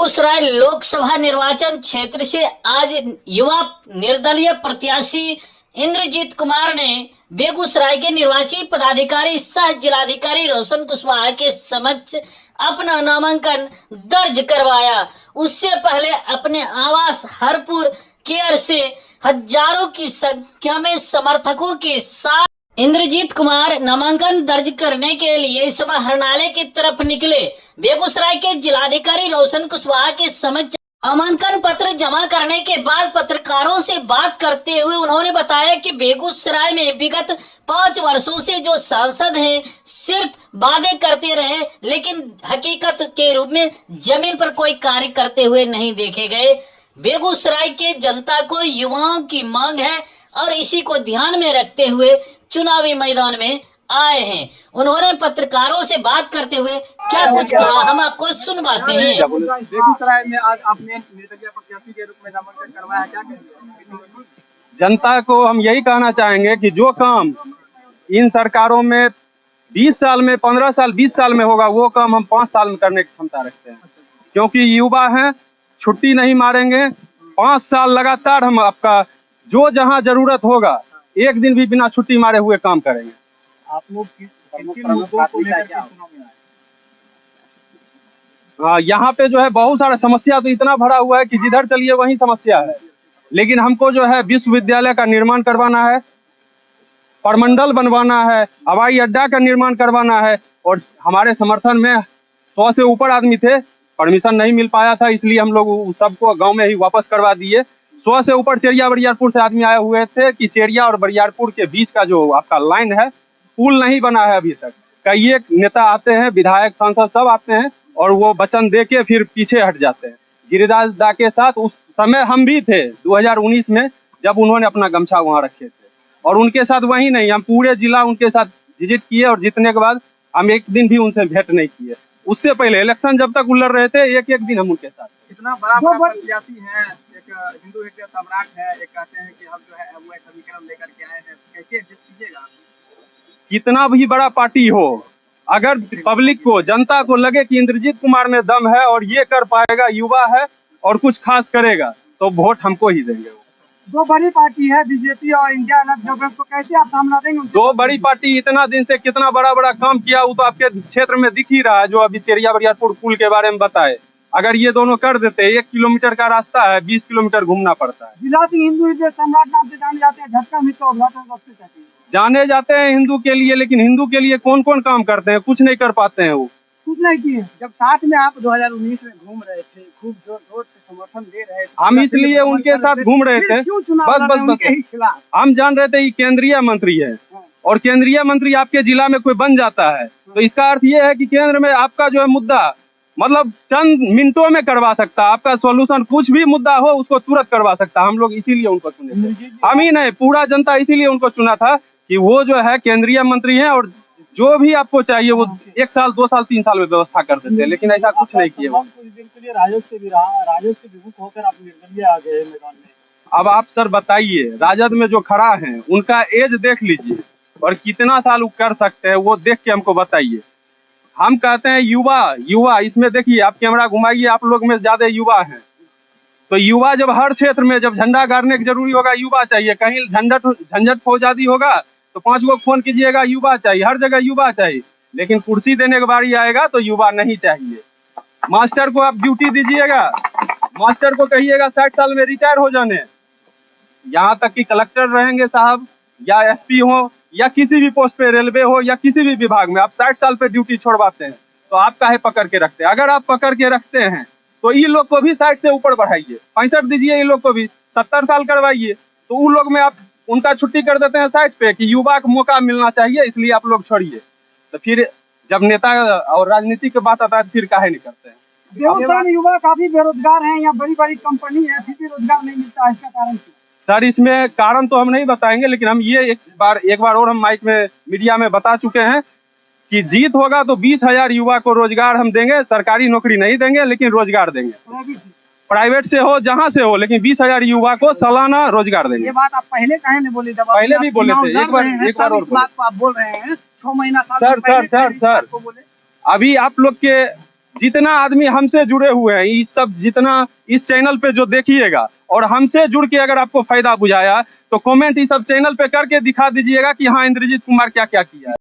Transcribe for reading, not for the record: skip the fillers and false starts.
बेगूसराय लोकसभा निर्वाचन क्षेत्र से आज युवा निर्दलीय प्रत्याशी इंद्रजीत कुमार ने बेगूसराय के निर्वाची पदाधिकारी सह जिलाधिकारी रोशन कुशवाहा के समक्ष अपना नामांकन दर्ज करवाया। उससे पहले अपने आवास हरपुर केयर से हजारों की संख्या में समर्थकों के साथ इंद्रजीत कुमार नामांकन दर्ज करने के लिए इस समय हरनाले की तरफ निकले। बेगूसराय के जिलाधिकारी रोशन कुशवाहा के समक्ष नामांकन पत्र जमा करने के बाद पत्रकारों से बात करते हुए उन्होंने बताया कि बेगूसराय में विगत 5 वर्षों से जो सांसद हैं सिर्फ वादे करते रहे, लेकिन हकीकत के रूप में जमीन पर कोई कार्य करते हुए नहीं देखे गए। बेगूसराय के जनता को युवाओं की मांग है और इसी को ध्यान में रखते हुए चुनावी मैदान में आए हैं। उन्होंने पत्रकारों से बात करते हुए क्या कुछ कहा, हम आपको सुनवाते हैं। बेगूसराय में आज आपने निर्दलीय प्रत्याशी के रूप में नामांकन करवाया, क्या कहेंगे? जनता को हम यही कहना चाहेंगे कि जो काम इन सरकारों में 20 साल में, 15 साल, 20 साल में होगा, वो काम हम 5 साल में करने की क्षमता रखते हैं। क्योंकि युवा हैं, छुट्टी नहीं मारेंगे। 5 साल लगातार हम आपका जो जहां जरूरत होगा एक दिन भी बिना छुट्टी मारे हुए काम करेंगे। आप लोग मुद्दों को लेकर के चुनाव में आए? हाँ, यहाँ पे जो है बहुत सारा समस्या तो इतना भरा हुआ है कि जिधर चलिए वही समस्या है। लेकिन हमको जो है विश्वविद्यालय का निर्माण करवाना है, प्रमंडल बनवाना है, हवाई अड्डा का निर्माण करवाना है। और हमारे समर्थन में 100 से ऊपर आदमी थे, परमिशन नहीं मिल पाया था, इसलिए हम लोग सबको गांव में ही वापस करवा दिए। 100 से ऊपर चेरिया बरियारपुर से आदमी आए हुए थे कि चेरिया और बरियारपुर के बीच का जो आपका लाइन है, पुल नहीं बना है अभी तक। कई एक नेता आते हैं, विधायक सांसद सब आते हैं और वो वचन दे के फिर पीछे हट जाते हैं। गिरिराज दा के साथ उस समय हम भी थे 2019 में, जब उन्होंने अपना गमछा वहां रखे थे। और उनके साथ वही नहीं, हम पूरे जिला उनके साथ विजिट किए और जीतने के बाद हम एक दिन भी उनसे भेंट नहीं किए। उससे पहले इलेक्शन जब तक उलर रहे थे, एक एक दिन हम उनके साथ। इतना बड़ा प्रत्याशी है, एक हिंदू एक सम्राट है, एक कहते हैं कि हम जो है वो समीकरण लेकर के आए हैं, कैसे एडजस्ट कीजिएगा? कितना भी बड़ा पार्टी हो, अगर पब्लिक को, जनता को लगे कि इंद्रजीत कुमार में दम है और ये कर पाएगा, युवा है और कुछ खास करेगा, तो वोट हमको ही देंगे। दो बड़ी पार्टी है बीजेपी और इंडिया अलग गठबंधन को कैसे आप सामना देंगे? दो बड़ी पार्टी इतना दिन से कितना बड़ा बड़ा काम किया वो तो आपके क्षेत्र में दिख ही रहा है। जो अभी चेरिया बरियारपुर पुल के बारे में बताए, अगर ये दोनों कर देते, 1 किलोमीटर का रास्ता है, 20 किलोमीटर घूमना पड़ता है। जिला सिंह हिंदू सम्राट नाम से जाने जाते हैं, झटका मिश्रा उद्घाटन सबसे चाहते हैं, जाने जाते हैं हिंदू के लिए, लेकिन हिंदू के लिए कौन कौन काम करते हैं? कुछ नहीं कर पाते हैं वो। कुछ नहीं किए। जब साथ में आप 2019 में घूम रहे थे, खूब जोर जोर से समर्थन दे रहे थे, हम इसलिए उनके साथ घूम रहे थे। बस हम जान रहे थे कि केंद्रीय मंत्री है और केंद्रीय मंत्री आपके जिला में कोई बन जाता है तो इसका अर्थ ये है कि केंद्र में आपका जो है मुद्दा मतलब चंद मिनटों में करवा सकता है। आपका सॉल्यूशन कुछ भी मुद्दा हो उसको तुरंत करवा सकता है। हम लोग इसीलिए उनको चुने थे। हम ही नहीं, पूरा जनता इसीलिए उनको चुना था कि वो जो है केंद्रीय मंत्री हैं और जो भी आपको चाहिए वो 1 साल, 2 साल, 3 साल में व्यवस्था कर देते हैं। लेकिन ऐसा कुछ नहीं किया। कुछ दिन के लिए राजद से भी रहा, राजद से विमुख होकर आप निर्दलीय आ गए मैदान में। अब आप सर बताइए, राजद में जो खड़ा है उनका एज देख लीजिए और कितना साल वो कर सकते हैं, वो देख के हमको बताइए। हम कहते हैं युवा इसमें देखिए, आप कैमरा घुमाइए, आप लोग में ज्यादा युवा हैं। तो युवा जब हर क्षेत्र में जब झंडा गाड़ने की जरूरी होगा, युवा चाहिए। कहीं झंझट फौजादी होगा तो 5 गो फोन कीजिएगा, युवा चाहिए। हर जगह युवा चाहिए, लेकिन कुर्सी देने के बारी आएगा तो युवा नहीं चाहिए। मास्टर को आप ड्यूटी दीजिएगा, मास्टर को कहिएगा 60 साल में रिटायर हो जाने। यहाँ तक कि कलेक्टर रहेंगे साहब या एसपी हो या किसी भी पोस्ट पे, रेलवे हो या किसी भी विभाग में, आप 60 साल पे ड्यूटी छोड़वाते हैं तो आप काहे पकड़ के रखते हैं? अगर आप पकड़ के रखते हैं तो इन लोग को भी 60 से ऊपर बढ़ाइए, 65 दीजिए, इन लोग को भी 70 साल करवाइए। तो उन लोग में आप उनका छुट्टी कर देते हैं 60 पे कि युवा को मौका मिलना चाहिए, इसलिए आप लोग छोड़िए। तो फिर जब नेता और राजनीति की बात आता है फिर काहे नहीं करते हैं? बेगूसराय में युवा काफी बेरोजगार हैं, यहाँ बड़ी बड़ी कंपनी है, फिर भी रोजगार नहीं मिलता है, इसका कारण क्या? सर इसमें कारण तो हम नहीं बताएंगे, लेकिन हम ये एक बार और हम माइक में, मीडिया में बता चुके हैं कि जीत होगा तो 20,000 युवा को रोजगार हम देंगे। सरकारी नौकरी नहीं देंगे, लेकिन रोजगार देंगे। प्राइवेट से हो, जहां से हो, लेकिन 20,000 युवा को सालाना रोजगार देंगे। ये बात आप पहले काहे नहीं बोले? पहले भी बोले थे, एक बार और बात आप बोल रहे हैं 6 महीना सर अभी आप लोग के जितना आदमी हमसे जुड़े हुए हैं, इस सब जितना इस चैनल पे जो देखिएगा और हमसे जुड़ के अगर आपको फायदा बुझाया तो कमेंट इस सब चैनल पे करके दिखा दीजिएगा कि हाँ इंद्रजीत कुमार क्या क्या किया है।